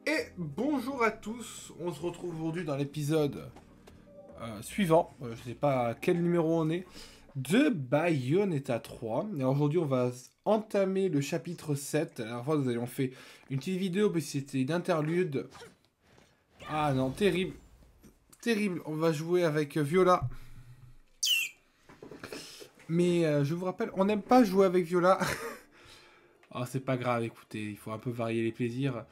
Et bonjour à tous, on se retrouve aujourd'hui dans l'épisode suivant, je sais pas à quel numéro on est, de Bayonetta 3. Et aujourd'hui on va entamer le chapitre 7. La dernière fois nous avions fait une petite vidéo parce que c'était une interlude. Ah non, terrible, terrible, on va jouer avec Viola. Mais je vous rappelle, on n'aime pas jouer avec Viola. Oh, c'est pas grave, écoutez, il faut un peu varier les plaisirs.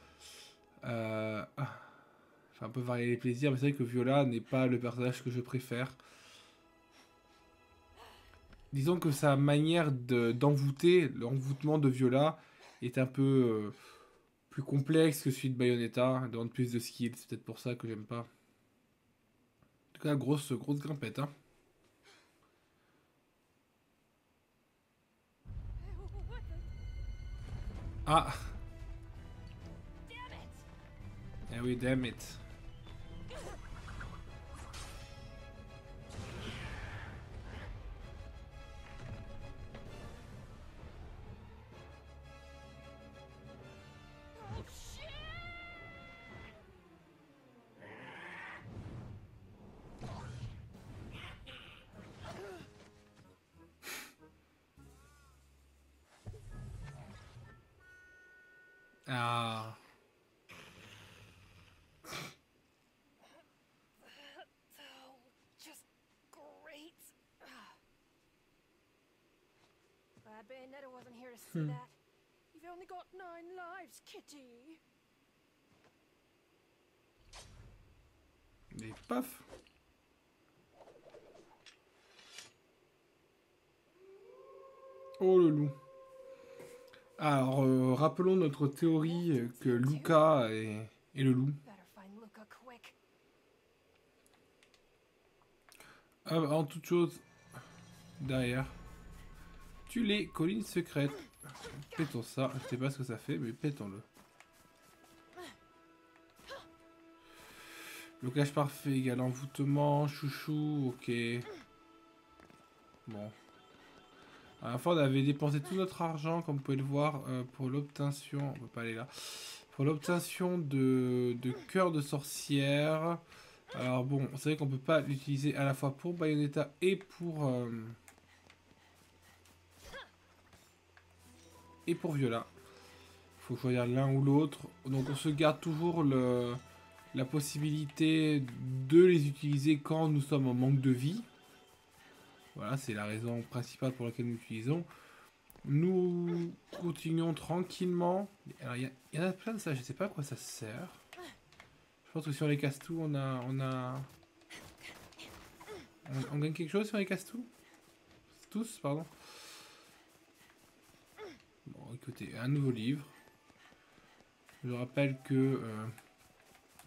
Faut un peu varier les plaisirs, mais c'est vrai que Viola n'est pas le personnage que je préfère. Disons que sa manière d'envoûter, l'envoûtement de Viola, est un peu plus complexe que celui de Bayonetta, elle demande plus de skill, c'est peut-être pour ça que j'aime pas. En tout cas, grosse grimpette, hein. Ah, eh oui, damn it. Ah, Oh, just great. Glad Bayonetta wasn't here to see that. You've only got 9 lives, Kitty. et paf. Oh le loup. Alors, rappelons notre théorie que Luca est le loup. Better find Luca quick. Ah, en toute chose, derrière. Tu les collines secrètes. Pétons ça. Je sais pas ce que ça fait, mais pétons-le. Blocage parfait égale envoûtement. Chouchou, ok. Bon. À la fois, on avait dépensé tout notre argent, comme vous pouvez le voir, pour l'obtention. On peut pas aller là. Pour l'obtention de cœur de sorcière. Alors bon, c'est vrai qu'on peut pas l'utiliser à la fois pour Bayonetta et pour Viola. Faut choisir l'un ou l'autre. Donc on se garde toujours la possibilité de les utiliser quand nous sommes en manque de vie. Voilà, c'est la raison principale pour laquelle nous utilisons. Nous continuons tranquillement. Alors il y en a plein de ça, je sais pas à quoi ça sert. Je pense que si on les casse tout, on gagne quelque chose si on les casse tout. Tous, pardon. Bon, écoutez, un nouveau livre. Je rappelle que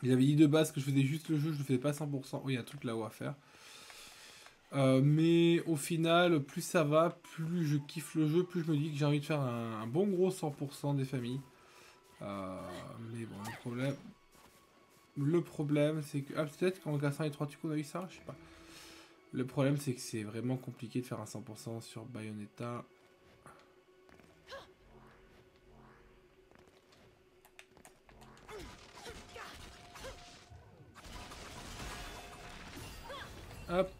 j'avais dit de base que je faisais juste le jeu, je le faisais pas 100%. Oui, il y a un truc là-haut à faire. Mais au final, plus ça va, plus je kiffe le jeu, plus je me dis que j'ai envie de faire un bon gros 100% des familles. Mais bon, le problème c'est que... Ah, peut-être qu'en cassant les 3 trucs on a eu ça, je sais pas. Le problème c'est que c'est vraiment compliqué de faire un 100% sur Bayonetta. Hop.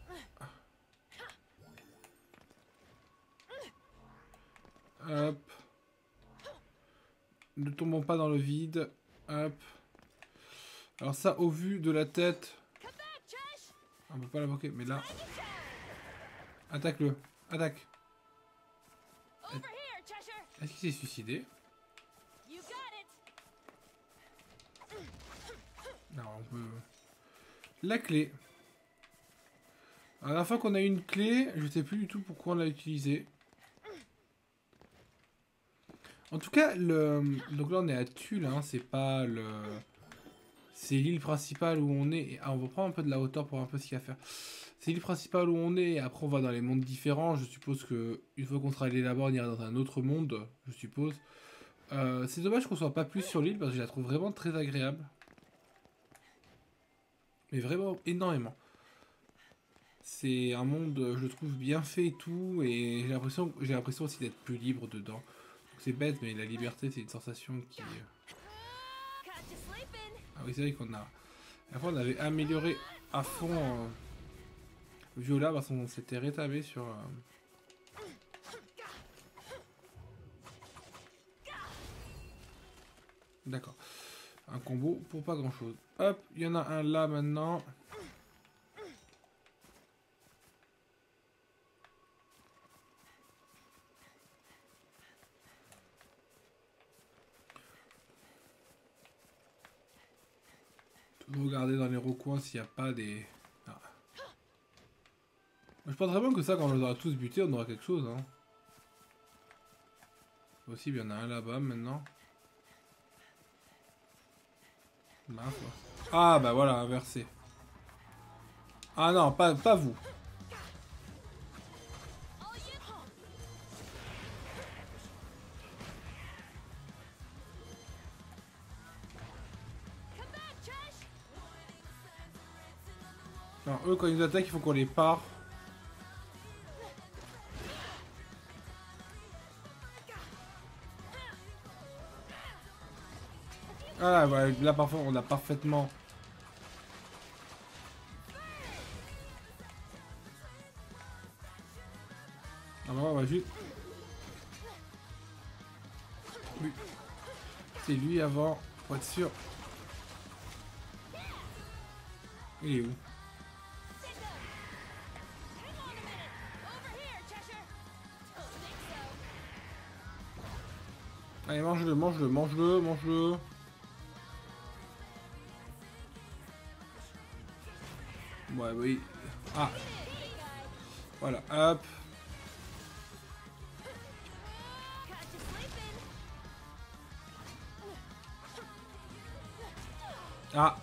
Hop. Ne tombons pas dans le vide. Hop. Alors ça, au vu de la tête... On peut pas l'invoquer, mais là... Attaque-le. Attaque. Est-ce qu'il s'est suicidé? Non, on peut... La clé. Alors, la fois qu'on a eu une clé, je sais plus du tout pourquoi on l'a utilisée. En tout cas, donc là on est à Tulle, hein, c'est pas le... C'est l'île principale où on est. Ah, on va prendre un peu de la hauteur pour voir un peu ce qu'il y a à faire. C'est l'île principale où on est, et après on va dans les mondes différents. Je suppose que une fois qu'on sera allé là-bas, on ira dans un autre monde, je suppose. C'est dommage qu'on soit pas plus sur l'île, parce que je la trouve vraiment très agréable. Mais vraiment énormément. C'est un monde, je le trouve bien fait et tout, et j'ai l'impression aussi d'être plus libre dedans. C'est bête, mais la liberté, c'est une sensation qui... Ah oui, c'est vrai qu'on a... Après, on avait amélioré à fond Viola parce qu'on s'était rétabli sur... D'accord. Un combo pour pas grand chose. Hop, il y en a un là maintenant. Toujours regarder dans les recoins s'il n'y a pas des... Ah. Je pense très bien que ça, quand on les aura tous butés, on aura quelque chose. Hein. Possible, il y en a un là-bas maintenant. Là, quoi. Ah bah voilà, inversé. Ah non, pas vous. Non, eux quand ils nous attaquent, il faut qu'on les pare. Ah ouais, là parfois on a parfaitement... Ah bah on va juste... Oui. C'est lui avant, pour être sûr. Il est où? Allez, mange-le, mange-le, mange-le, mange-le. Ouais, oui. Ah. Voilà, hop. Ah.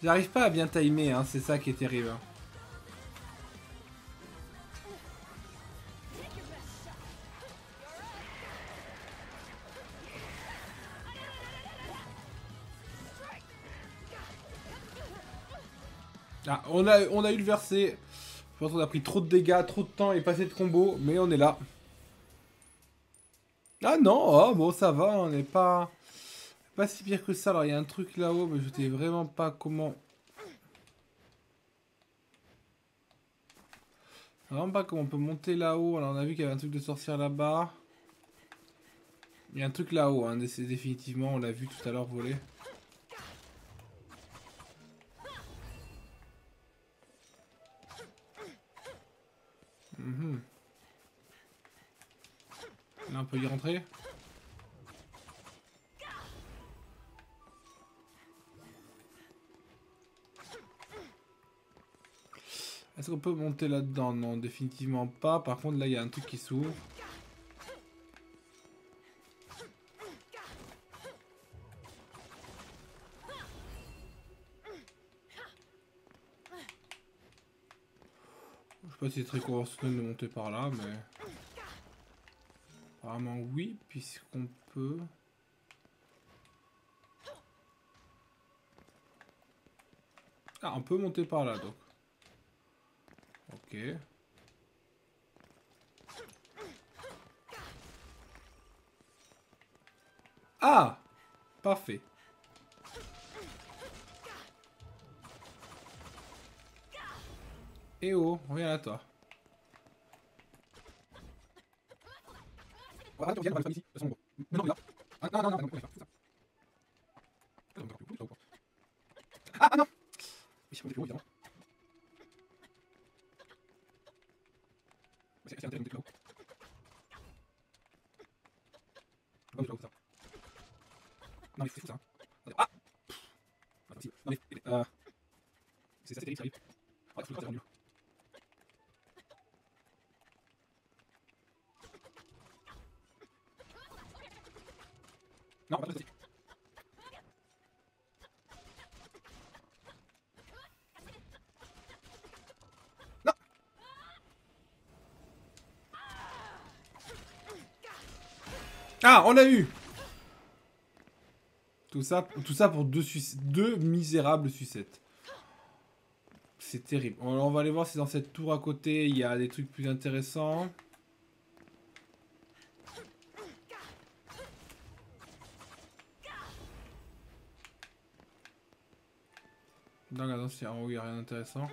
J'arrive pas à bien timer, hein, c'est ça qui est terrible. Ah, on a eu le verset. Je pense qu'on a pris trop de dégâts, trop de temps et pas assez de combos, mais on est là. Ah non, oh, bon ça va, on n'est pas si pire que ça. Alors il y a un truc là-haut, mais je sais vraiment pas comment... Vraiment pas comment on peut monter là-haut. Alors on a vu qu'il y avait un truc de sorcière là-bas. Il y a un truc là-haut, hein, c'est définitivement, on l'a vu tout à l'heure voler. Mhm. Là on peut y rentrer. Est-ce qu'on peut monter là-dedans? Non, définitivement pas. Par contre là il y a un truc qui s'ouvre. Je sais pas si c'est très conventionnel de monter par là, mais... Apparemment oui, puisqu'on peut... Ah, on peut monter par là, donc. Ok. Ah! Parfait. Eh oh, reviens à toi. Ah, attends, viens, on va le faire ici. De toute façon, bon. Non, là. Ah, non, non, non, non, non, ah, ah, non! Oui, on est plus haut, évidemment. C'est intéressant de monter plus haut. Non, mais plus haut, ça. Non, mais c'est fou, ça. Ah! Ah, possible. Non, mais... c'est ça, c'est terrible, ça arrive. Ah, il faut le faire, c'est rendu. Non, pas de classique. Non! Ah, on l'a eu! Tout ça pour deux misérables sucettes. C'est terrible. On va aller voir si dans cette tour à côté, il y a des trucs plus intéressants. Non, là, non, c'est en haut, il n'y a rien d'intéressant.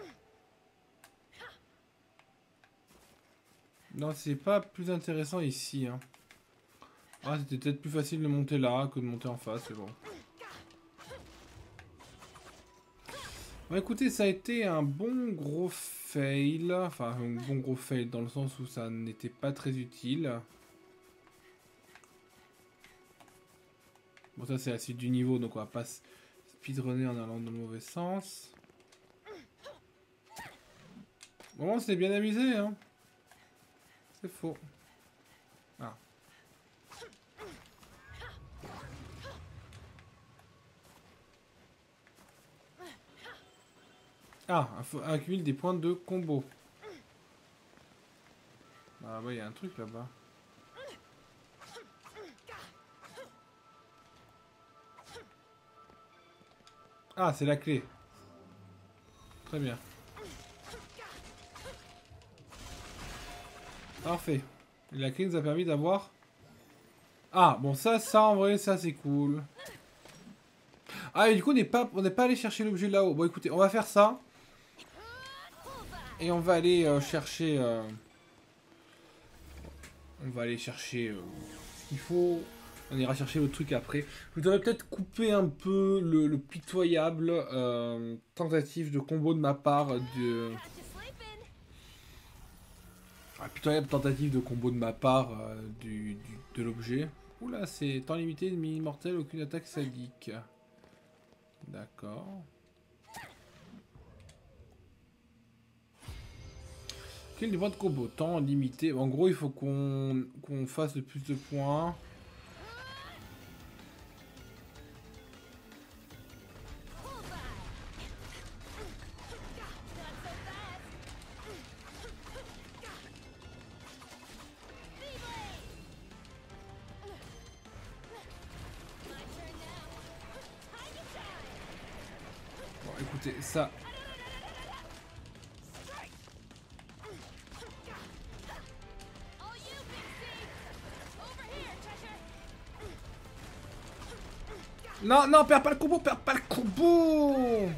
Non, c'est pas plus intéressant ici. Hein. Ah, c'était peut-être plus facile de monter là que de monter en face, c'est bon. Bon, écoutez, ça a été un bon gros fail. Enfin, un bon gros fail dans le sens où ça n'était pas très utile. Bon, ça, c'est la suite du niveau, donc on va pas speedrunner en allant dans le mauvais sens. Bon, on s'est bien amusé, hein. C'est faux. Ah. Ah, accumule des points de combo. Ah bah il y a un truc là-bas. Ah, c'est la clé. Très bien. Parfait. Et la clé nous a permis d'avoir... Ah, bon ça en vrai, ça c'est cool. Ah, et du coup, on n'est pas allé chercher l'objet là-haut. Bon, écoutez, on va faire ça. Et on va aller chercher... On va aller chercher ce qu'il faut. On ira chercher le truc après. Je voudrais peut-être couper un peu le pitoyable tentative de combo de ma part. Pitoyable tentative de combo de ma part de l'objet. Oula, c'est temps limité, ennemi immortel, aucune attaque sadique. D'accord. Quel des points de combo? Temps limité. En gros, il faut qu'on fasse le plus de points. Bon, écoutez, ça... Non, non, perds pas le combo, perds pas le combo.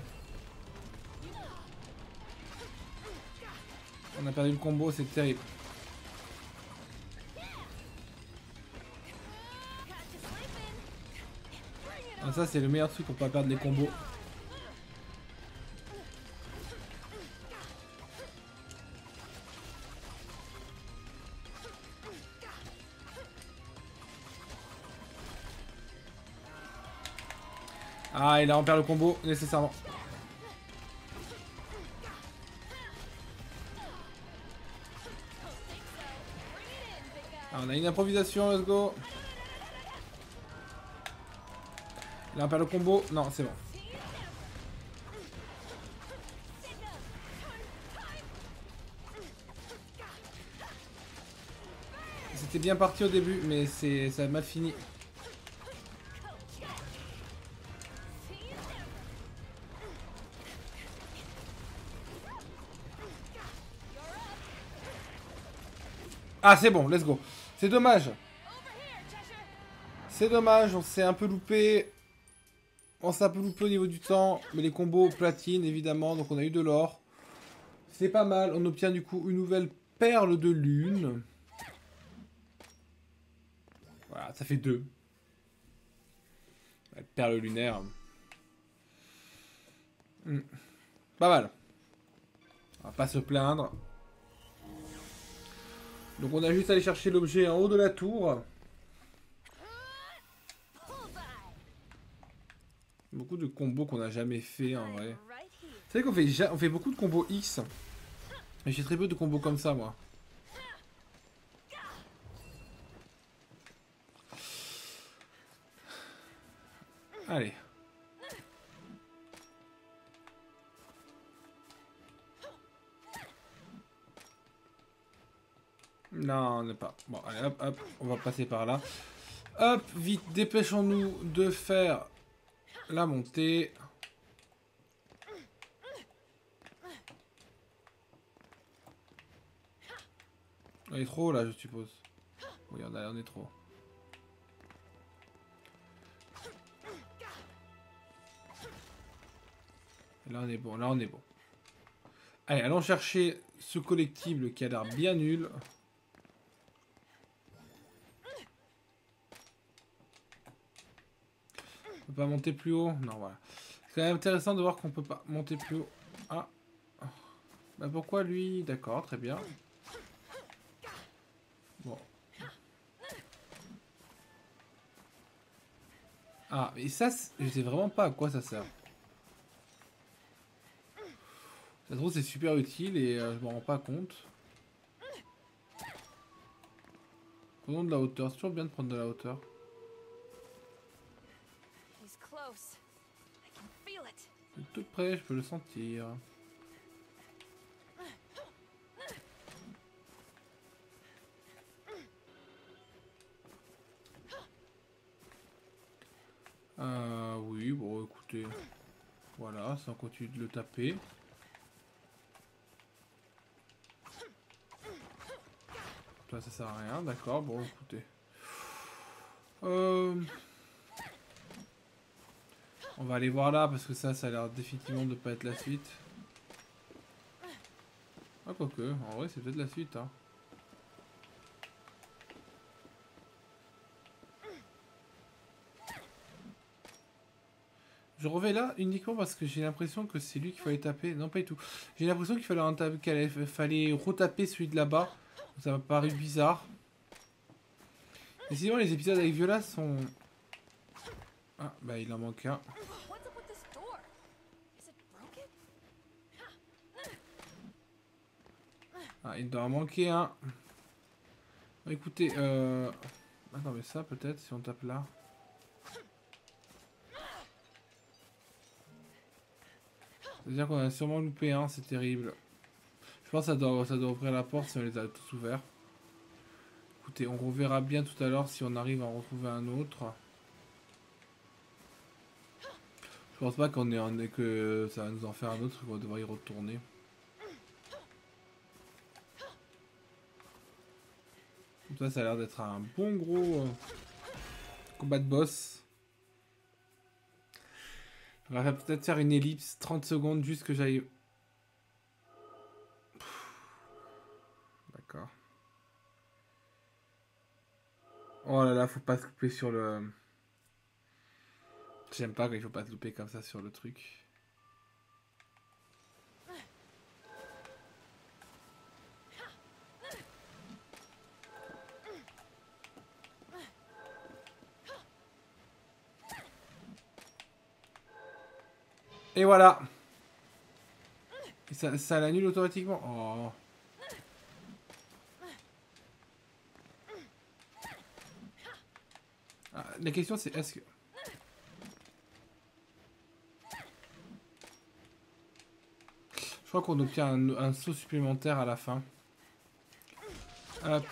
On a perdu le combo, c'est terrible. Ah, ça, c'est le meilleur truc pour pas perdre les combos. Ah, et là, on perd le combo, nécessairement. Ah, on a une improvisation, let's go. Là, on perd le combo. Non, c'est bon. C'était bien parti au début, mais ça a mal fini. Ah, c'est bon, let's go. C'est dommage. C'est dommage, on s'est un peu loupé. On s'est un peu loupé au niveau du temps. Mais les combos platine, évidemment. Donc on a eu de l'or. C'est pas mal. On obtient du coup une nouvelle perle de lune. Voilà, ça fait 2. Perle lunaire. Pas mal. On va pas se plaindre. Donc on a juste à aller chercher l'objet en haut de la tour. Beaucoup de combos qu'on n'a jamais fait en vrai. C'est vrai qu'on fait beaucoup de combos X. Mais j'ai très peu de combos comme ça moi. Allez. Non, on n'est pas. Bon, allez, hop, hop, on va passer par là. Hop, vite, dépêchons-nous de faire la montée. On est trop là, je suppose. Oui, on est trop. Là on est bon, là on est bon. Allez, allons chercher ce collectible qui a l'air bien nul. On peut pas monter plus haut? Non, voilà. C'est quand même intéressant de voir qu'on peut pas monter plus haut. Ah. Bah pourquoi lui? D'accord, très bien. Bon. Ah, et ça, je sais vraiment pas à quoi ça sert. Ça se trouve c'est super utile et je m'en rends pas compte. Prenons de la hauteur, c'est toujours bien de prendre de la hauteur. He's close. I can feel it. C'est tout près, je peux le sentir. Oui, bon écoutez. Voilà, ça on continue de le taper. Toi ça sert à rien, d'accord, bon écoutez. On va aller voir là parce que ça a l'air définitivement de pas être la suite. Ah quoique, en vrai c'est peut-être la suite hein. Je reviens là uniquement parce que j'ai l'impression que c'est lui qu'il fallait taper. Non pas du tout. J'ai l'impression qu'il fallait retaper celui de là-bas. Ça m'a paru bizarre. Et sinon les épisodes avec Viola sont... Ah bah il en manque un. What's up with this door? Is it broken? Ah il doit en manquer un. Bah, écoutez, attends mais ça peut-être si on tape là. C'est-à-dire qu'on a sûrement loupé un, c'est terrible. Je pense que ça doit ouvrir la porte si on les a tous ouverts. Écoutez, on reverra bien tout à l'heure si on arrive à en retrouver un autre. Je pense pas que ça va nous en faire un autre, qu'on va devoir y retourner. Donc ça a l'air d'être un bon gros combat de boss. On va peut-être faire une ellipse, 30 secondes, juste que j'aille... D'accord. Oh là là, faut pas se louper sur le... J'aime pas quand il faut pas se louper comme ça sur le truc. Et voilà. Et ça l'annule automatiquement. Oh. Ah, la question c'est est-ce que... Je crois qu'on obtient un saut supplémentaire à la fin. Hop.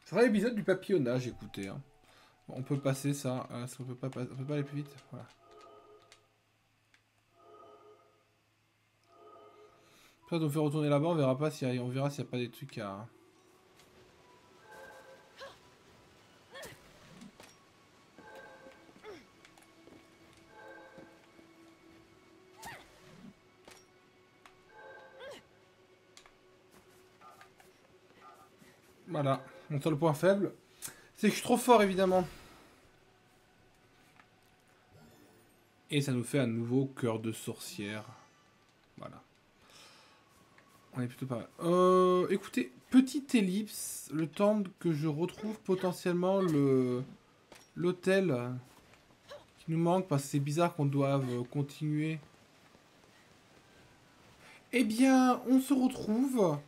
C'est vrai l'épisode du papillonnage, écoutez. Hein. Bon, on peut passer ça. Est-ce qu'on peut pas aller plus vite? Voilà. Peut-être on fait retourner là-bas, on verra pas s'il y a pas des trucs à... Voilà, on sort le point faible. C'est que je suis trop fort évidemment. Et ça nous fait un nouveau cœur de sorcière. Voilà. On est plutôt pas mal. Écoutez, petite ellipse, le temps que je retrouve potentiellement l'hôtel qui nous manque parce que c'est bizarre qu'on doive continuer. Eh bien, on se retrouve.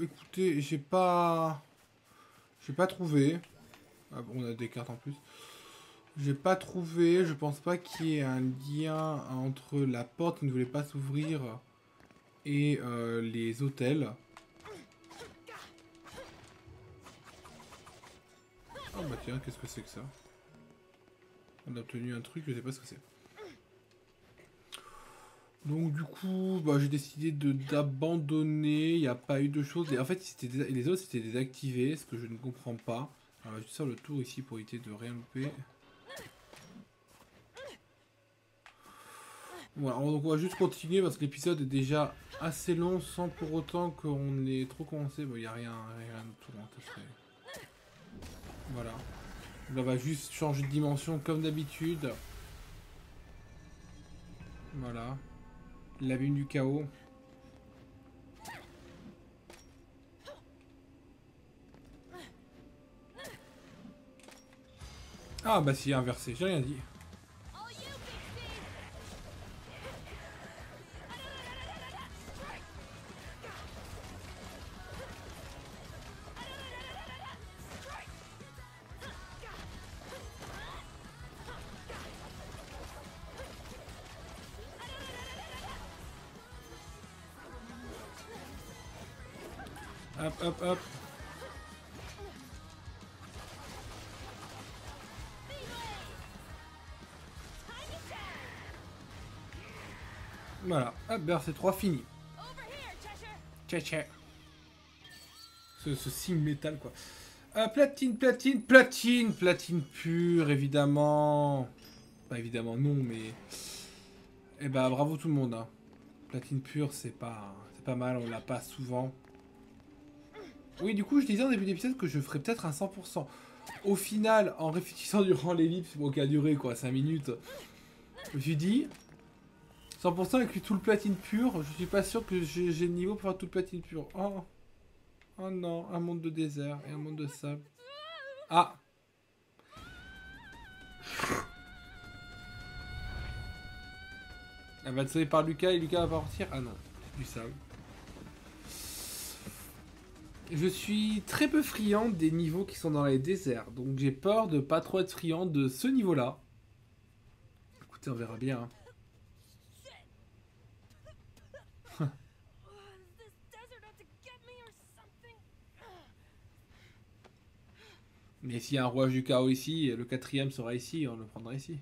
Écoutez, j'ai pas trouvé. Ah bon, on a des cartes en plus. J'ai pas trouvé. Je pense pas qu'il y ait un lien entre la porte qui ne voulait pas s'ouvrir et les hôtels. Oh bah tiens, qu'est-ce que c'est que ça? On a obtenu un truc, je sais pas ce que c'est. Donc du coup, bah, j'ai décidé d'abandonner. Il n'y a pas eu de choses. En fait, les autres c'était désactivé, ce que je ne comprends pas. Alors, je vais faire le tour ici pour éviter de rien louper. Voilà, donc on va juste continuer parce que l'épisode est déjà assez long sans pour autant qu'on ait trop commencé. Bon, il n'y a rien autour, hein, ça serait... Voilà. Donc on va juste changer de dimension comme d'habitude. Voilà. L'abîme du chaos. Ah bah si, inversé, j'ai rien dit. Hop, hop, hop. Voilà, hop, c'est 3 fini. Tcha. Ce signe métal, quoi. Platine pure, évidemment. Pas évidemment, non, mais... Eh bah, bravo tout le monde, hein. Platine pure, c'est pas mal, on l'a pas souvent. Oui, du coup, je disais en début d'épisode que je ferais peut-être un 100%. Au final, en réfléchissant durant l'ellipse, bon, qui a duré, quoi, 5 minutes, je me suis dit... 100% avec tout le platine pur, je suis pas sûr que j'ai le niveau pour faire tout le platine pur. Oh. Oh non, un monde de désert et un monde de sable. Ah. Elle va être sauvée par Lucas et Lucas va partir. Ah non, du sable. Je suis très peu friand des niveaux qui sont dans les déserts, donc j'ai peur de pas trop être friand de ce niveau-là. Écoutez, on verra bien. Hein. Mais s'il y a un rouage du chaos ici, le 4e sera ici, on le prendra ici.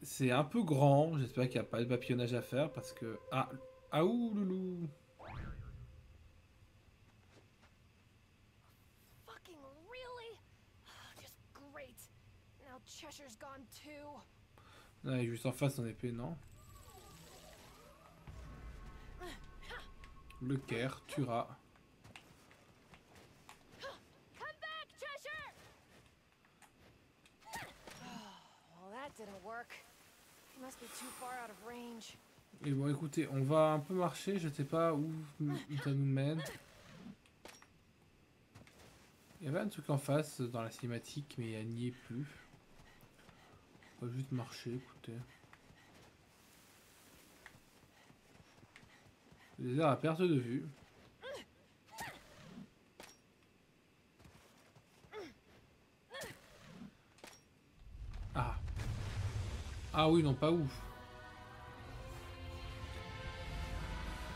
C'est un peu grand, j'espère qu'il n'y a pas de papillonnage à faire parce que... Ah, ah ouh loulou. Ah, juste en face son épée, non. Le Caire tuera. Et bon, écoutez, on va un peu marcher, je sais pas où ça nous mène. Il y avait un truc en face dans la cinématique, mais elle n'y est plus. On va juste marcher, écoutez. Le désert à perte de vue. Ah. Ah oui, non, pas ouf.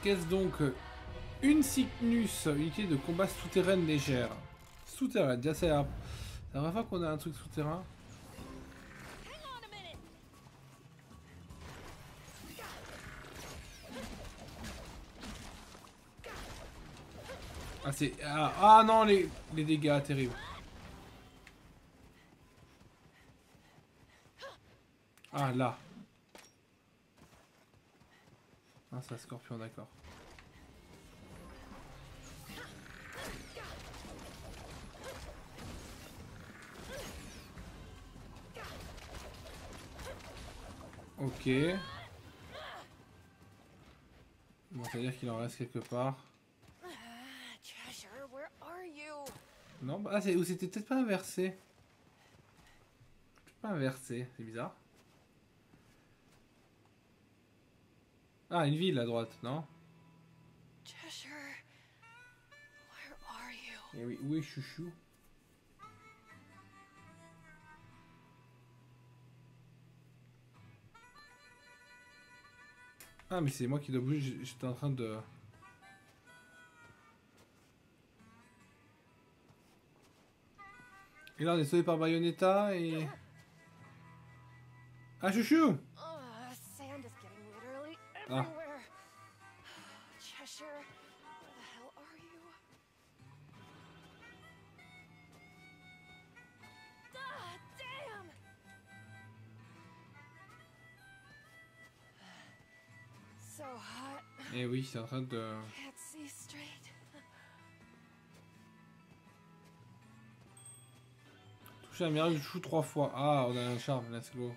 Qu'est-ce donc? Une Cygnus, unité de combat souterraine légère. Souterraine, déjà c'est la première fois qu'on a un truc souterrain. Ah c'est... Ah non, les dégâts, terribles. Ah là. Ah c'est un scorpion, d'accord. Ok. Bon, c'est-à-dire qu'il en reste quelque part. Non, bah c'était peut-être pas inversé. Peut-être pas inversé, c'est bizarre. Ah, une ville à droite, non? Eh oui, où est Chouchou? Ah, mais c'est moi qui dois bouger, j'étais en train de... Et là, on est sauvé par Bayonetta et... Ah, Chouchou! Ah. hot. Et oui, c'est en train de... Can't see straight. toucher la mirage du chou 3 fois. Ah, on a un charme, let's go.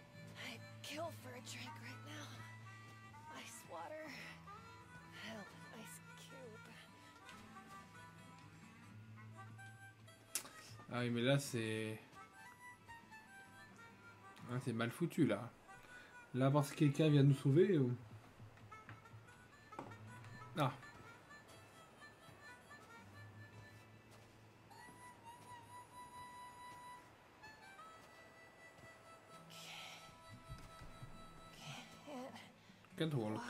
I'd kill for a drink right now. Ice water. Hell, ice cube. Ah oui, mais là, c'est... Ah, c'est mal foutu, là. Là, parce que quelqu'un vient nous sauver ou... Ah. Can't walk.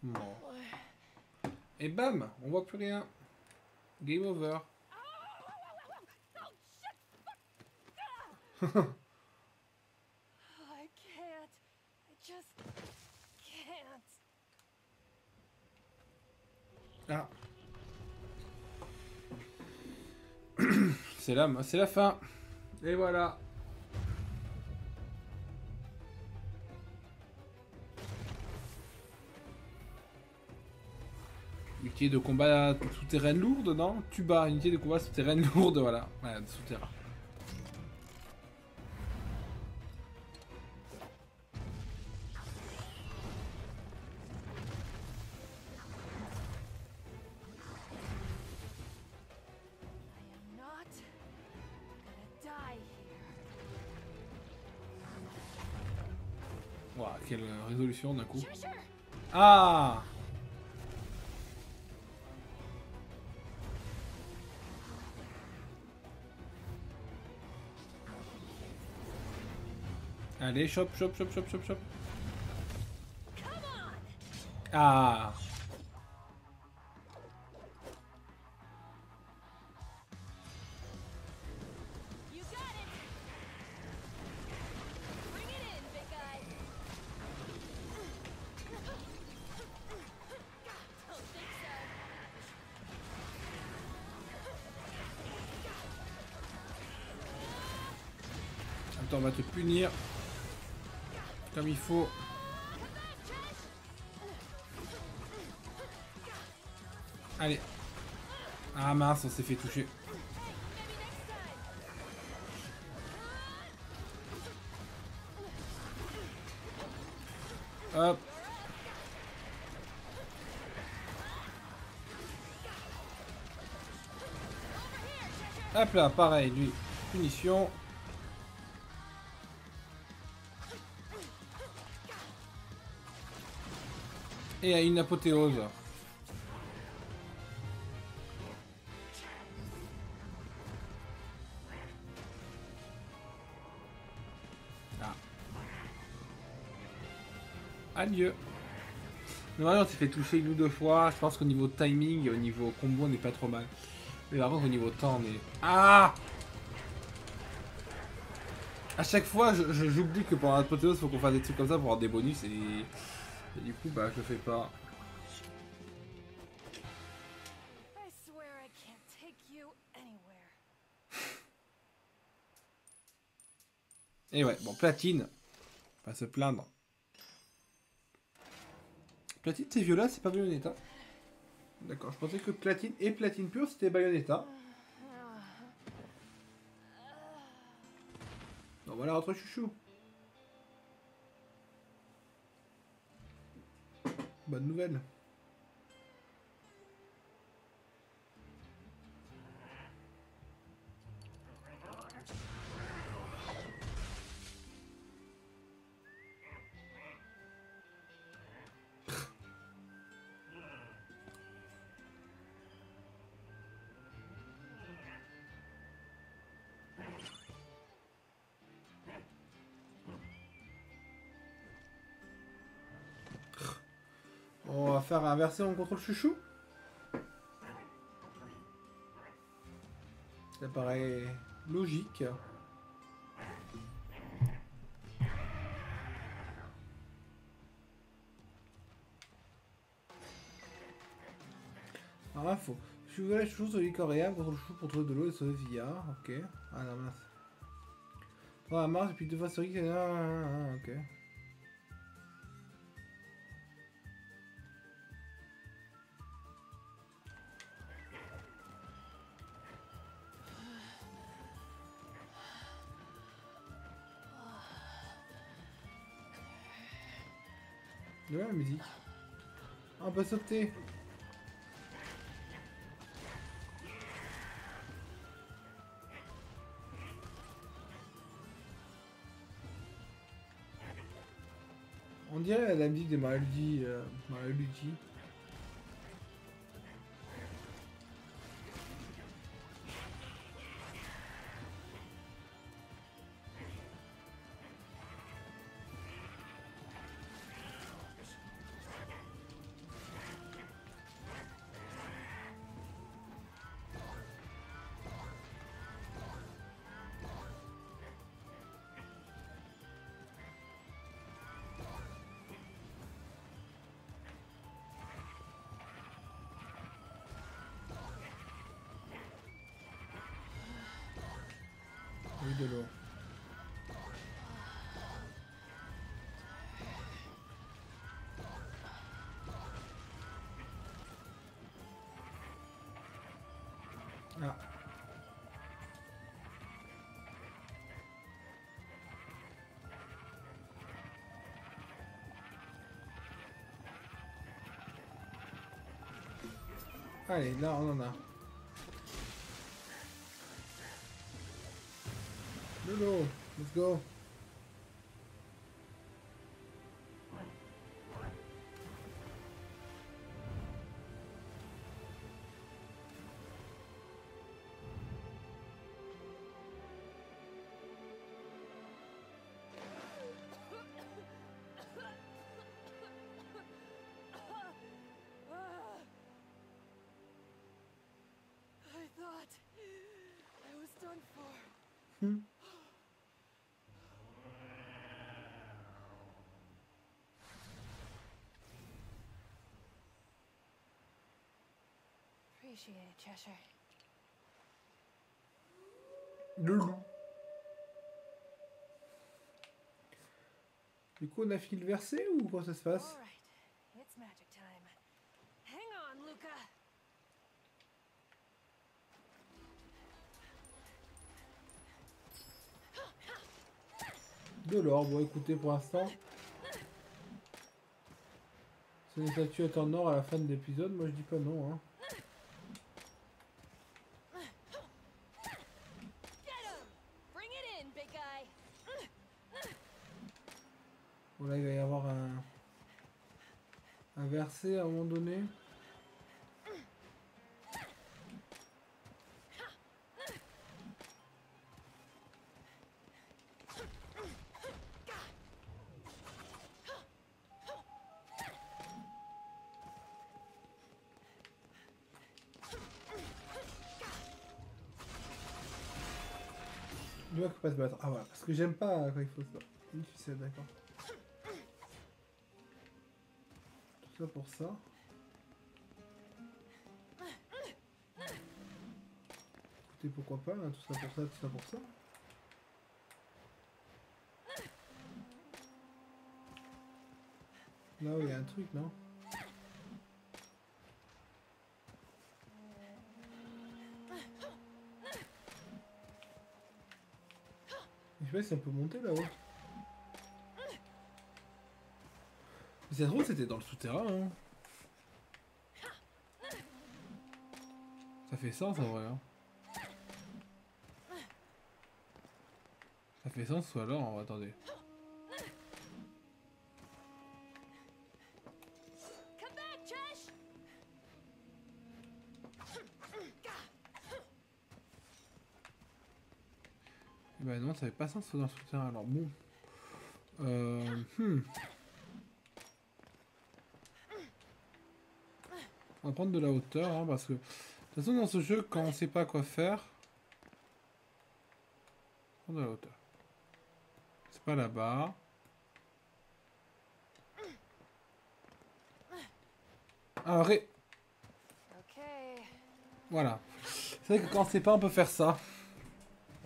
Bon. Et bam, on voit plus rien. Game over. I can't. I just can't. Ah. C'est la fin. Et voilà. Unité de combat souterraine lourde, non? Tuba, unité de combat souterraine lourde, voilà. Ouais, souterrain. I am not gonna die here. Ouah, quelle résolution d'un coup. Sure. Ah! Allez, chop, chop, chop, chop, chop, chop. Ah! You got it. Bring it in, big guy. Don't think so. Attends, on va te punir. Comme il faut. Allez. Ah mince, on s'est fait toucher. Hop. Hop là, pareil, lui. Punition. Et à une apothéose. Ah. Adieu. Mais on s'est fait toucher une ou deux fois. Je pense qu'au niveau timing et au niveau combo, on n'est pas trop mal. Mais par contre, au niveau temps, on est... Ah! À chaque fois, j'oublie que pendant l'apothéose, il faut qu'on fasse des trucs comme ça pour avoir des bonus et du coup, bah, je le fais pas. I swear I can't take you anywhere. Et ouais, bon, platine. Pas se plaindre. Platine, c'est Viola, c'est pas Bayonetta. D'accord, je pensais que platine et platine pure, c'était Bayonetta. Bon, voilà, entre chouchou. Bonne nouvelle. On va faire inverser mon contrôle chouchou. Ça paraît logique. Alors là, faut... Je suis la chouchou sur l'île coréenne, contrôle chouchou pour trouver de l'eau et sauver Via. Ok. Ah non, mince. Prends la marche et puis deux fois sur X. Ok. De la musique. Ah, on peut sauter. On dirait la musique de Mario Luigi. Mario Luigi. Oui, de l'eau. Ah. Allez, là on en a. Lolo, let's go. I thought I was done for. Appreciate it, Cheshire. Le loup. Du coup, on a fini le verset ou quoi ça se passe? All right, it's magic time. Hang on, Luca. De l'or, bon écoutez pour l'instant. C'est une statuette en or à la fin de l'épisode, moi je dis pas non hein. Get him! Bring it in, big guy. Bon là il va y avoir un verset à un moment donné. Il doit pas se battre. Ah voilà, parce que j'aime pas quand il faut ça. Une ficelle, d'accord. Tout ça pour ça. Écoutez, pourquoi pas, hein, tout ça pour ça, tout ça pour ça. Là où il y a un truc, non? Je sais pas si on peut monter là-haut. Mais ça se trouve, c'était dans le souterrain. Hein. Ça fait sens en vrai. Hein. Ça fait sens ou alors, attendez. Come back, Chesh! Bah non, ça fait pas sens dans le souterrain. Alors bon. On va prendre de la hauteur, hein, parce que... De toute façon, dans ce jeu, quand on sait pas quoi faire... On prend de la hauteur. C'est pas là-bas. Ah, ré... Okay. Voilà. C'est vrai que quand on sait pas, on peut faire ça.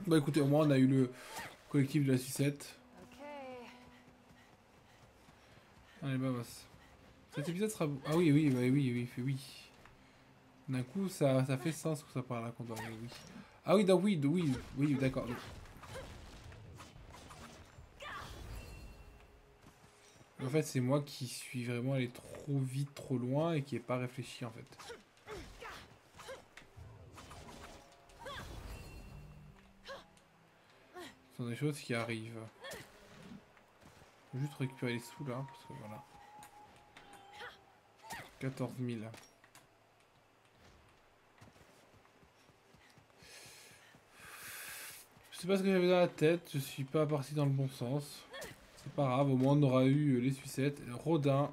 Bah écoutez, au moins, on a eu le collectif de la sucette. Okay. Allez, bah, cet épisode sera... Ah oui, oui, bah, oui. D'un coup, ça fait sens que ça parle là qu'on doit aller, oui. Ah oui, oui, d'accord. En fait, c'est moi qui suis vraiment allé trop vite, trop loin et qui n'ai pas réfléchi en fait. Ce sont des choses qui arrivent. Je vais juste récupérer les sous là, parce que voilà. 14 000. Je sais pas ce que j'avais dans la tête, je suis pas parti dans le bon sens. C'est pas grave, au moins on aura eu les sucettes. Rodin.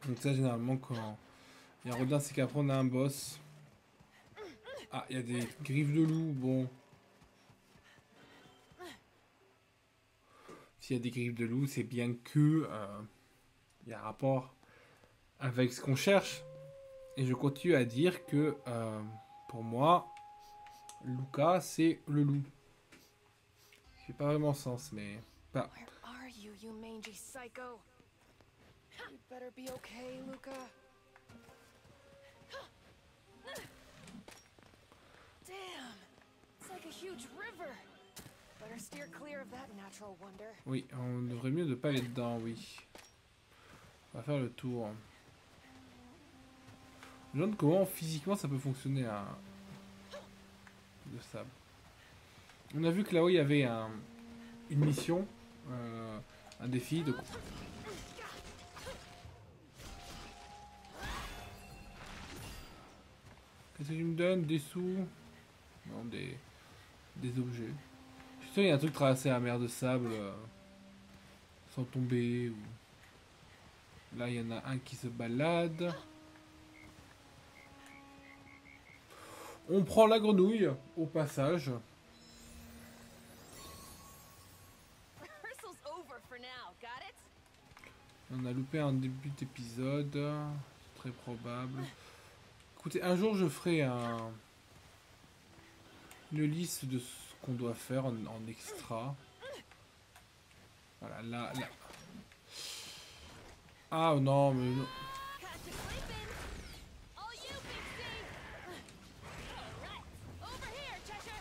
Donc ça généralement quand il y a Rodin, c'est qu'après on a un boss. Ah, il y a des griffes de loup, bon. S'il y a des griffes de loup, c'est bien que il y a rapport avec ce qu'on cherche. Et je continue à dire que pour moi, Luca, c'est le loup. Ça fait pas vraiment sens, mais... Bah, Where are you, you mangy psycho? You'd better be okay, Luca. Damn! It's like a huge river. Better steer clear of that natural wonder. oui, on devrait mieux de pas aller dedans, oui. On va faire le tour. Je me demande comment physiquement ça peut fonctionner un... de sable. On a vu que là-haut il y avait une mission, un défi, donc... Qu'est-ce que tu me donnes? Des sous? Non, des objets. Je suis sûr qu'il y a un truc traversé la mer de sable sans tomber. Ou... Là il y en a un qui se balade. On prend la grenouille au passage. Rehearsal's over for now, got it? On a loupé un début d'épisode. C'est très probable. Écoutez, un jour je ferai une liste de ce qu'on doit faire en extra. Voilà, là. Ah non, mais... non. Catch you sleeping. All you, Big Steve. All right. Over here, Cheshire.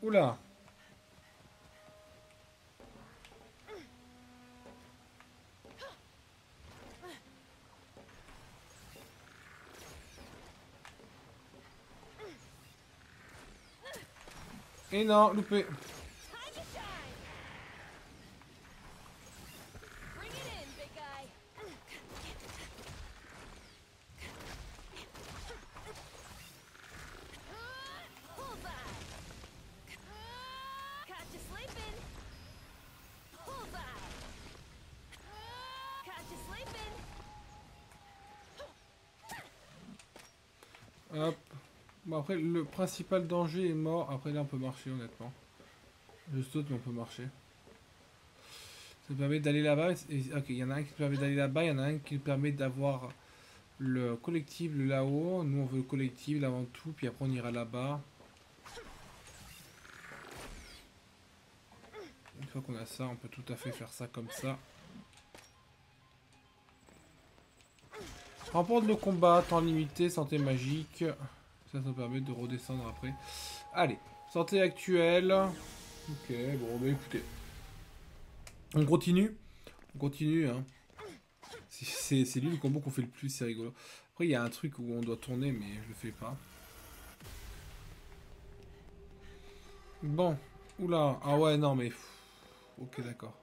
Oula. Et non, loupé. Time to shine. Bring it in, big guy. Bullseye. Catch you sleeping. Bullseye. Catch you sleeping. Hop. Bon, après, le principal danger est mort. Après, là, on peut marcher, honnêtement. Je saute, mais on peut marcher. Ça permet d'aller là-bas. Ok, il y en a un qui permet d'aller là-bas. Il y en a un qui permet d'avoir le collectible là-haut. Nous, on veut le collectible avant tout. Puis après, on ira là-bas. Une fois qu'on a ça, on peut tout à fait faire ça comme ça. Remporte le combat, temps limité, santé magique. Ça nous permet de redescendre après. Allez, santé actuelle. Ok, bon, bah écoutez. On continue. On continue, hein. C'est lui le combo qu'on fait le plus, c'est rigolo. Après, il y a un truc où on doit tourner, mais je le fais pas. Bon. Oula. Ah ouais, non, mais... Ok, d'accord.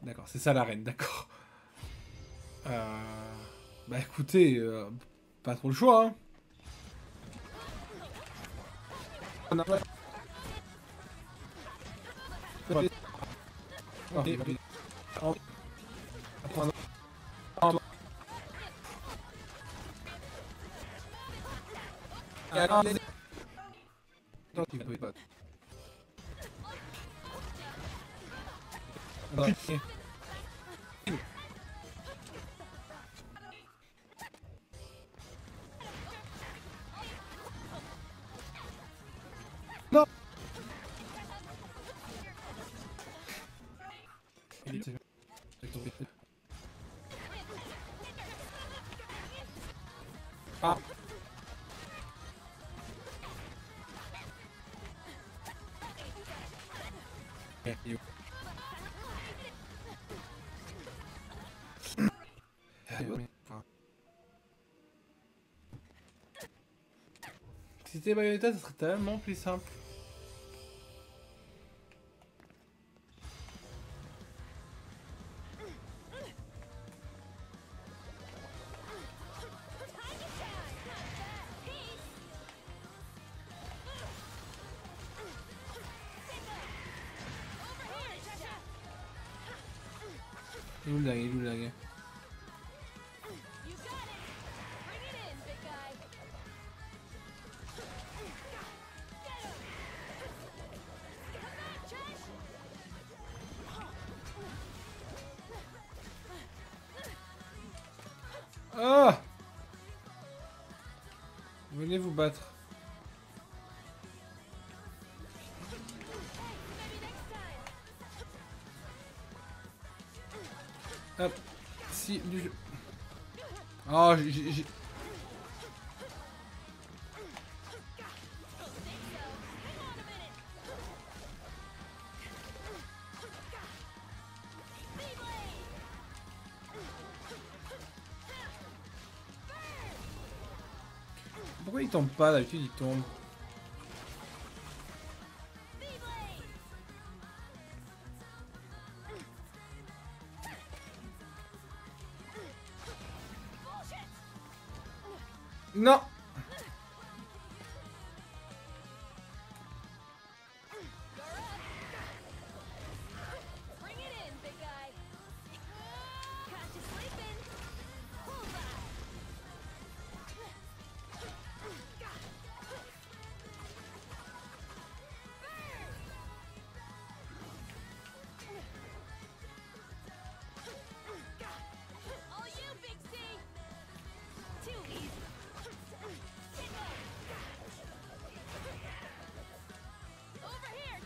D'accord, c'est ça l'arène, d'accord. Bah écoutez, pas trop le choix, hein. On a pas... Non. Ah. Si c'était Bayonetta, ça serait tellement plus simple. Il est où le dingue, il est où le dingue? Ah! Venez vous battre. Hop. Si, du jeu. Oh, j'ai... Pourquoi il tombe pas d'habitude, il tombe? Non!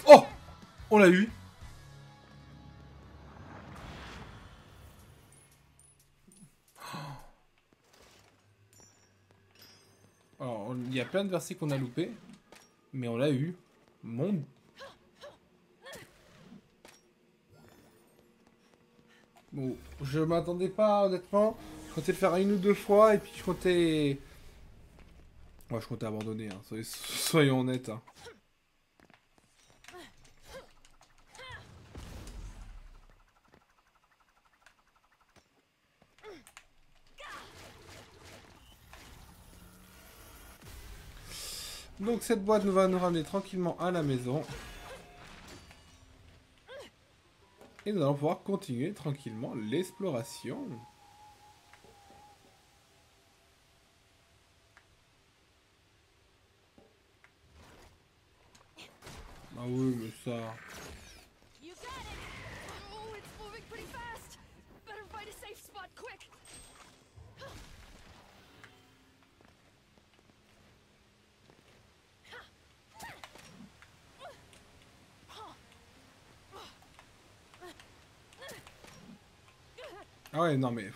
Oh! On l'a eu. Alors, il y a plein de versets qu'on a loupés, mais on l'a eu. Mon... Bon, je m'attendais pas, honnêtement. Je comptais le faire une ou deux fois, et puis je comptais... Ouais, je comptais abandonner, hein. Soyons honnêtes. Hein. Donc cette boîte va nous ramener tranquillement à la maison. Et nous allons pouvoir continuer tranquillement l'exploration. Ah oui, mais ça... Ah ouais, non mais...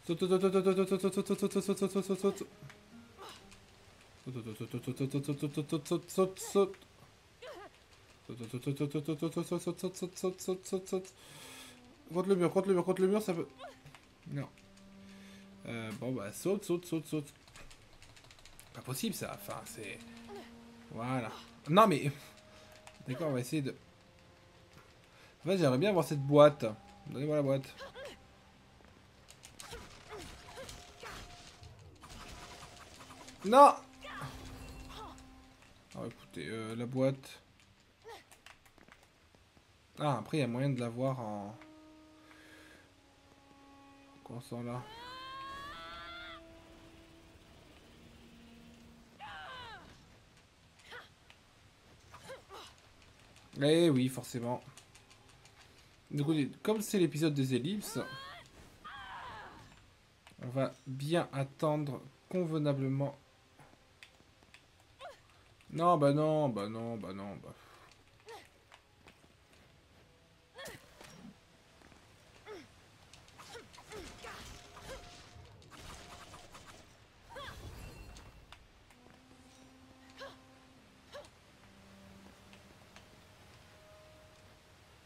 Saute, saute, saute, saute, saute, saute, saute, saute, saute, saute, saute, saute, saute. Contre le mur, contre le mur, contre le mur, ça peut... Non. Bon bah saute, saute, saute, saute. Pas possible ça, enfin c'est... Voilà. Non mais... D'accord, on va essayer de... En fait j'aimerais bien avoir cette boîte. Donnez-moi la boîte. Non. Oh écoutez, la boîte... Ah, après il y a moyen de l'avoir en... Comment ça là? Eh oui, forcément. Du coup, comme c'est l'épisode des ellipses, on va bien attendre convenablement. Non, bah non, bah non, bah non, bah.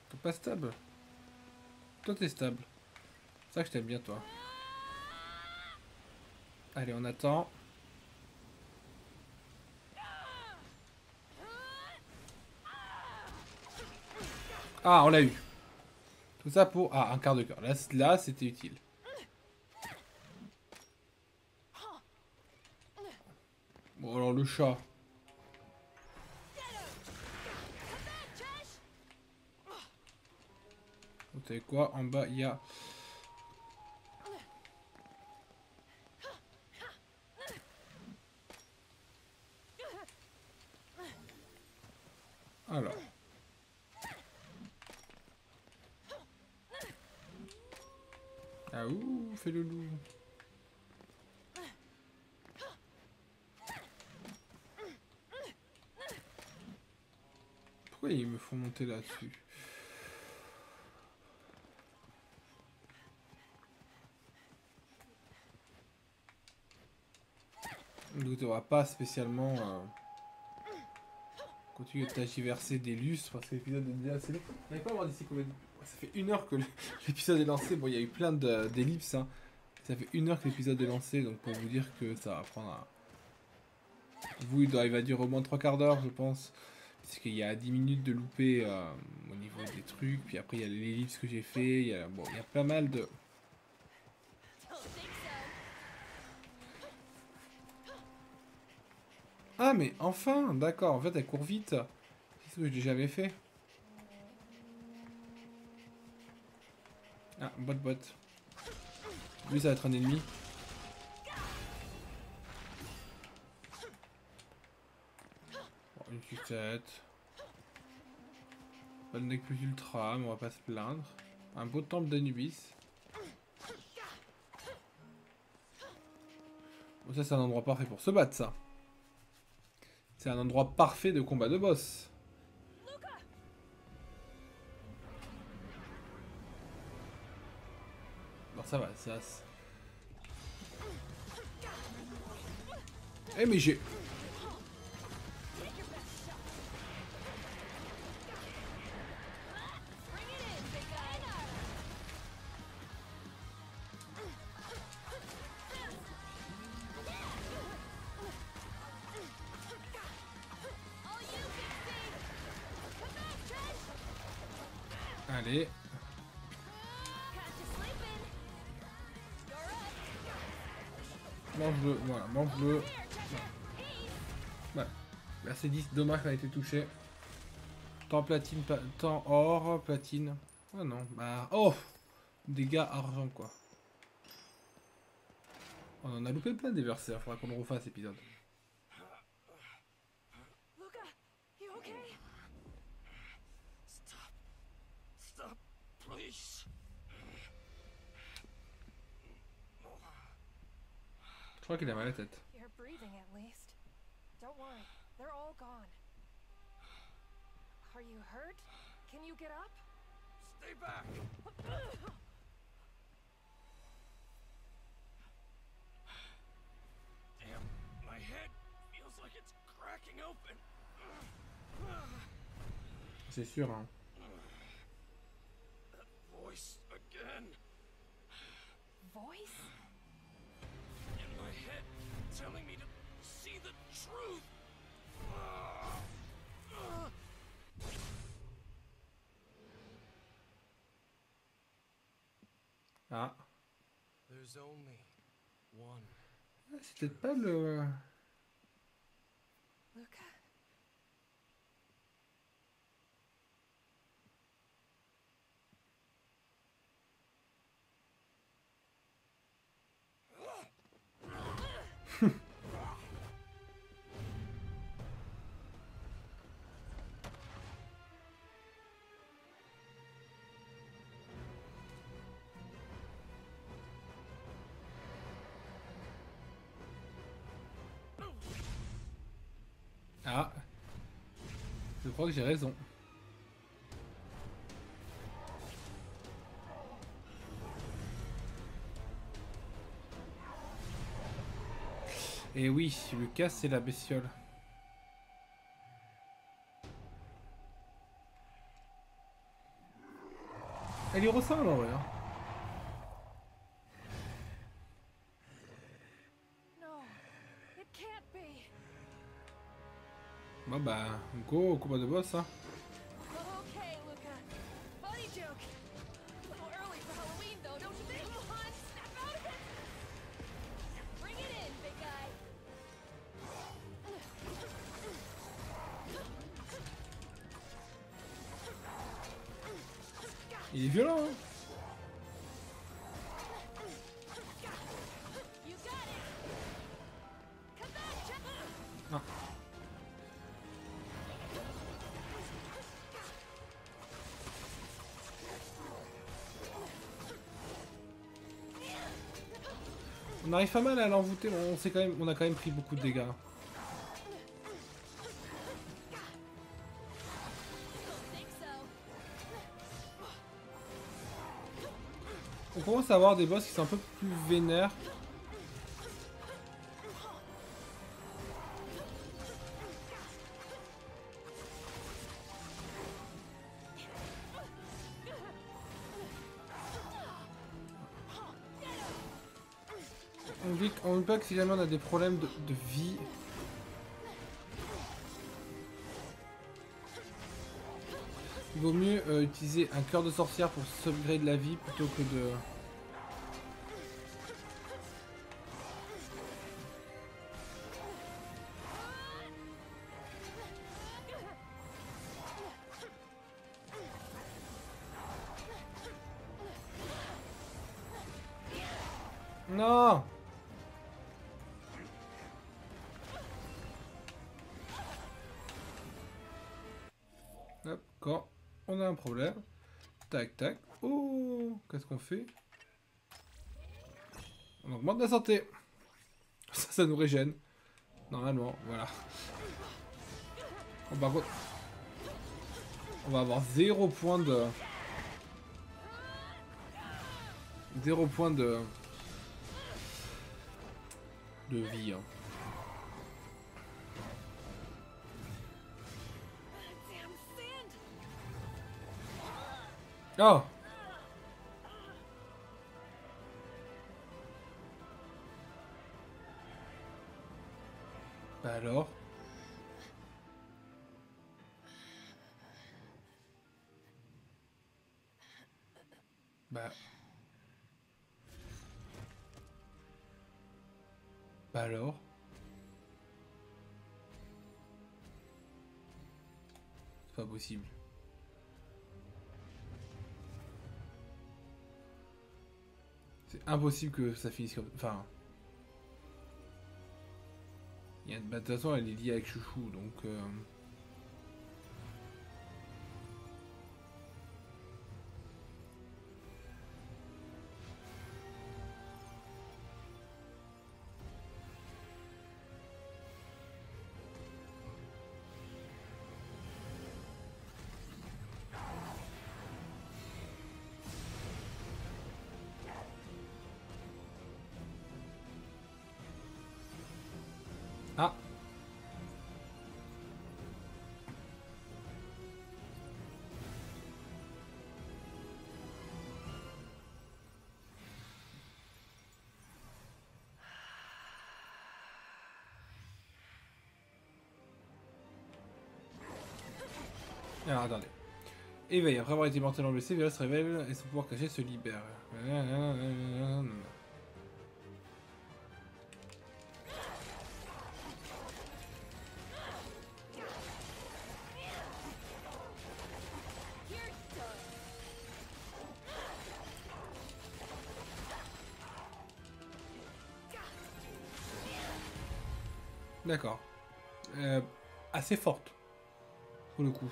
T'es pas stable. Toi, t'es stable. C'est ça que je t'aime bien, toi. Allez, on attend. Ah, on l'a eu. Tout ça pour... Ah, un quart de cœur. Là c'était utile. Bon, alors le chat. Vous savez quoi? En bas, il y a... Alors. Ah ouh, fais le loup. Pourquoi ils me font monter là-dessus? Donc on va pas spécialement continuer de tergiverser des lustres parce que l'épisode est déjà assez long. On n'avait pas à voir d'ici combien de... Ça fait 1 heure que l'épisode est lancé. Bon, il y a eu plein d'ellipses. Hein. Ça fait 1 heure que l'épisode est lancé, donc pour vous dire que ça va prendre un... Vous, il va durer au moins 3 quarts d'heure, je pense. Parce qu'il y a 10 minutes de loupé au niveau des trucs. Puis après, il y a l'ellipse que j'ai fait. Bon, il y a pas mal de... Ah, mais enfin, d'accord. En fait, elle court vite. C'est ce que j'ai jamais fait. Ah, bot. Lui, ça va être un ennemi. Bon, une sucette. Pas de deck plus ultra, mais on va pas se plaindre. Un beau temple d'Anubis. Bon, ça, c'est un endroit parfait pour se battre, ça. C'est un endroit parfait de combat de boss. Bon, ça va, ça... Eh, mais j'ai... Allez. Mange-le, voilà, mange-le. Voilà. Merci 10, dommage qu'on a été touché. Temps platine, temps or, platine. Ah non, bah... Oh! Dégâts argent, quoi. On en a loupé plein des versaires, faudra qu'on le refasse, épisode. Luca, you okay? Stop, please. Je crois qu'il a mal à la tête. You're breathing at least. Don't worry, they're all gone. Are you hurt? Can you get up? Stay back. Damn, my head feels like it's cracking open. C'est sûr, hein. That voice again. Voice? In my head, telling me to see the truth. Ah. There's only one. C'est peut-être pas le... Luca? Ah. Je crois que j'ai raison. Et oui, Lucas, c'est la bestiole. Elle y ressemble en vrai. Hein. No, it can't be. Bon bah, go au combat de boss. Hein. Okay, Luca. Funny joke. A little early for Halloween, though, don't you think? Come on, snap out of it. Bring it in, big guy. Il est violent. Hein. You got it. Come back, Jack. Ah. On arrive pas mal à l'envoûter, on a quand même pris beaucoup de dégâts. Don't think so. On commence à avoir des boss qui sont un peu plus vénères. On oublie pas que si jamais on a des problèmes de vie, il vaut mieux utiliser un cœur de sorcière pour upgrade la vie plutôt que de... Non! Hop, quand on a un problème. Tac, tac. Oh! Qu'est-ce qu'on fait? On augmente la santé. Ça nous régène. Normalement, voilà. Bon, par contre, on va avoir 0 point de... 0 point de vie. Hein. Damn sand. Oh! Bah alors? Bah alors? C'est pas possible. C'est impossible que ça finisse comme... Enfin... Bah, de toute façon, elle est liée avec Chouchou, donc... Ah! Alors, attendez. Éveille. Après avoir été mortellement blessé, Viola se révèle et son pouvoir caché se libère. You're done. D'accord. Assez forte. Pour le coup.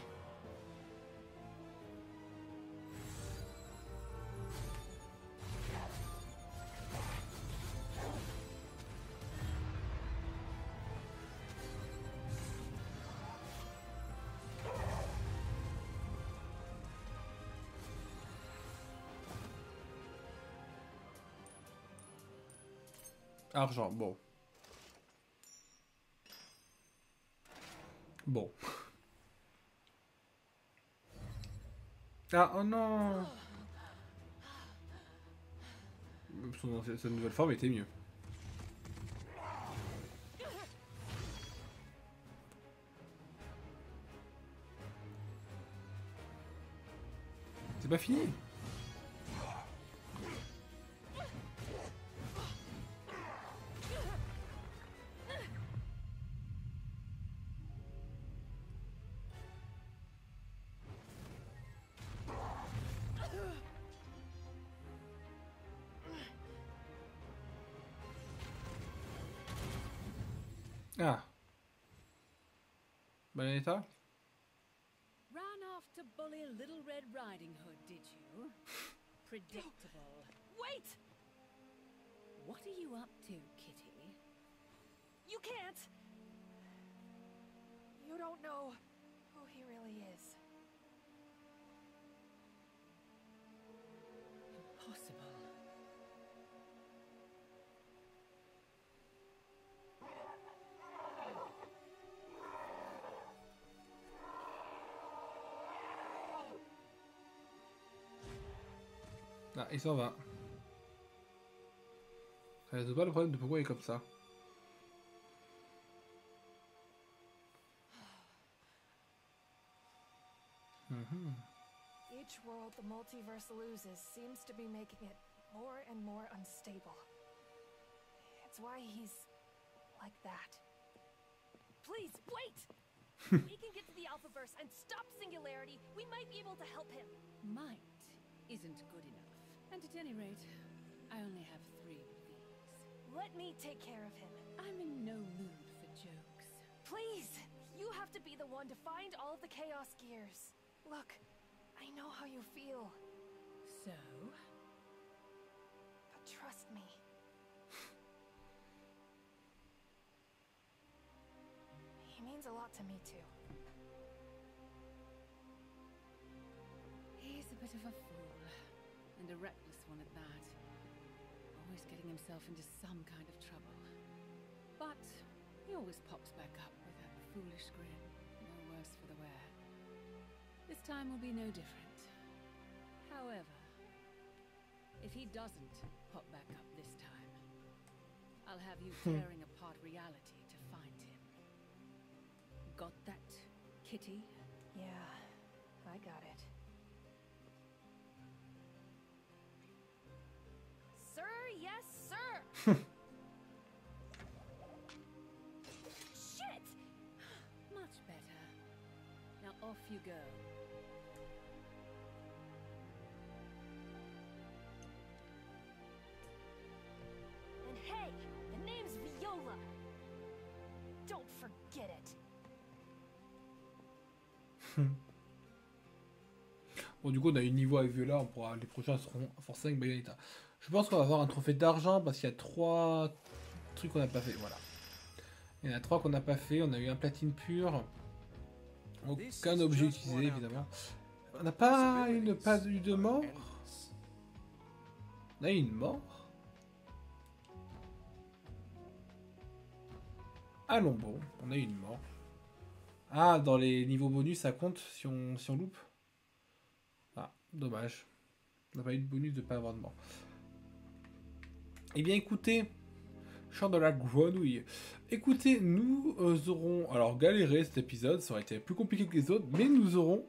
Argent, bon. Bon. Ah, oh non! Sa nouvelle forme était mieux. C'est pas fini? Ah. Bayonetta? Ran off to bully Little Red Riding Hood, did you? Predictable. Wait! What are you up to, Kitty? You can't! You don't know who he really is. Impossible. Ah, il s'en va. Ça résout pas le problème de pourquoi il est comme ça. Each world the multiverse loses seems to be making it more and more unstable. It's why he's like that. Please, wait! If he can get to the Alphaverse and stop Singularity, we might be able to help him. Might isn't good enough. And at any rate, I only have 3 of these. Let me take care of him. I'm in no mood for jokes. Please! You have to be the one to find all of the Chaos Gears. Look, I know how you feel, So? but trust me. He means a lot to me too. He's a bit of a fool. And a reckless one at that. Always getting himself into some kind of trouble. But he always pops back up with that foolish grin. No worse for the wear. This time will be no different. However, if he doesn't pop back up this time, I'll have you tearing apart reality to find him. Got that, Kitty? Yeah, I got it. Sir, yes, sir! Shit! Much better. Now off you go. And hey, the name's Viola. Don't forget it. Bon, du coup, on a eu le niveau avec Viola, les prochains seront forcément avec Bayonetta. Je pense qu'on va avoir un trophée d'argent parce qu'il y a 3 trucs qu'on n'a pas fait. Voilà. Il y en a 3 qu'on n'a pas fait. On a eu un platine pur. Aucun objet utilisé, évidemment. On n'a pas eu de mort. On a eu une mort. Allons bon, on a eu une mort. Ah, dans les niveaux bonus, ça compte si on loupe. Ah, dommage. On n'a pas eu de bonus de ne pas avoir de mort. Eh bien, écoutez, chant de la grenouille. Écoutez, nous aurons alors galéré cet épisode, ça aurait été plus compliqué que les autres, mais nous aurons...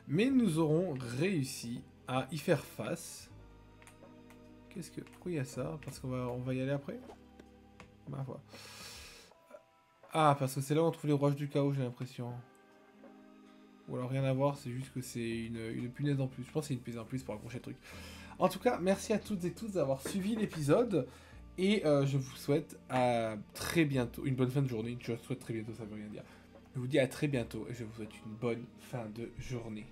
mais nous aurons réussi à y faire face. Qu'est-ce que... Pourquoi il y a ça? Parce qu'on va y aller après? Bah, voilà. Ah, parce que c'est là où on trouve les rouages du chaos, j'ai l'impression. Ou alors rien à voir, c'est juste que c'est une punaise en plus. Je pense que c'est une punaise en plus pour accrocher le truc. En tout cas, merci à toutes et tous d'avoir suivi l'épisode. Et je vous souhaite à très bientôt. Une bonne fin de journée. Je vous souhaite très bientôt, ça veut rien dire. Je vous dis à très bientôt et je vous souhaite une bonne fin de journée.